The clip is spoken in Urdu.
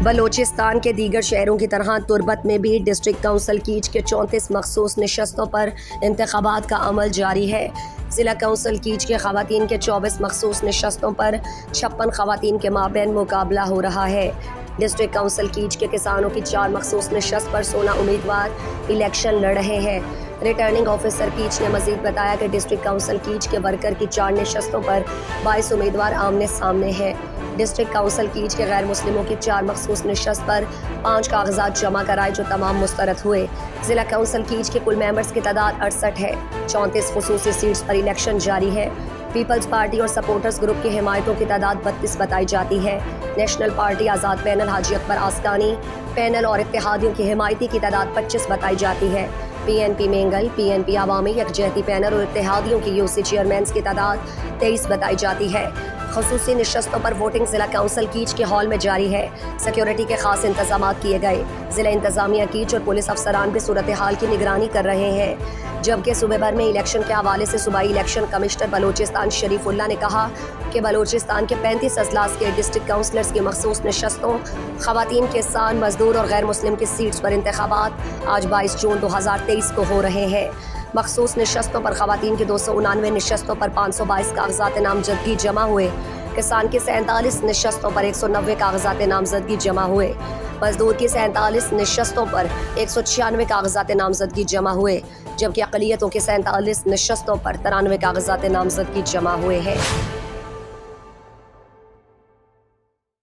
بلوچستان کے دیگر شہروں کی طرح تربت میں بھی ڈسٹرکٹ کونسل کیچ کے 34 مخصوص نشستوں پر انتخابات کا عمل جاری ہے۔ ضلع کونسل کیچ کے خواتین کے 24 مخصوص نشستوں پر 56 خواتین کے مابین مقابلہ ہو رہا ہے۔ ڈسٹرکٹ کونسل کیچ کے کسانوں کی 4 مخصوص نشست پر 16 امیدوار الیکشن لڑ رہے ہیں۔ ریٹرننگ آفیسر کیچ نے مزید بتایا کہ ڈسٹرکٹ کونسل کیچ کے ورکر کی 4 نشستوں پر 22 امیدوار آمنے سامنے ہیں۔ ڈسٹرکٹ کونسل کیچ کے غیر مسلموں کی 4 مخصوص نشست پر 5 کاغذات جمع کرائے جو تمام مسترد ہوئے۔ ضلع کونسل کیچ کے کل ممبرز کی تعداد 68 ہے۔ 34 خصوصی سیٹس پر الیکشن جاری ہے۔ پیپلز پارٹی اور سپورٹرز گروپ کی حمایتوں کی تعداد 32 بتائی جاتی ہے۔ نیشنل پارٹی آزاد پینل حاجی اکبر آسکانی پینل اور اتحادیوں کی حمایتی کی تعداد 25 بتائی جاتی ہے۔ پی این پی مینگل، پی این پی عوامی یکجہتی پینل اور اتحادیوں کی یو سی چیئرمینز کی تعداد 23 بتائی جاتی ہے۔ خصوصی نشستوں پر ووٹنگ ضلع کونسل کیچ کے ہال میں جاری ہے۔ سیکیورٹی کے خاص انتظامات کیے گئے۔ ضلع انتظامیہ کیچ اور پولیس افسران بھی صورتحال کی نگرانی کر رہے ہیں، جبکہ صوبے بھر میں الیکشن کے حوالے سے صوبائی الیکشن کمشنر بلوچستان شریف اللہ نے کہا کہ بلوچستان کے 35 اضلاع کے ڈسٹرکٹ کونسلرز کی مخصوص نشستوں، خواتین کے سان، مزدور اور غیر مسلم کی سیٹس پر انتخابات آج 22 جون 2023 کو ہو رہے ہیں۔ مخصوص نشستوں پر خواتین کی 299 نشستوں پر 522 کاغذات نامزدگی جمع ہوئے۔ کسان کی 47 نشستوں پر 190 کاغذات نامزدگی جمع ہوئے۔ مزدور کی 47 نشستوں پر 196 کاغذات نامزدگی جمع ہوئے، جبکہ اقلیتوں کی 47 نشستوں پر 93 کاغذات نامزدگی جمع ہوئے ہیں۔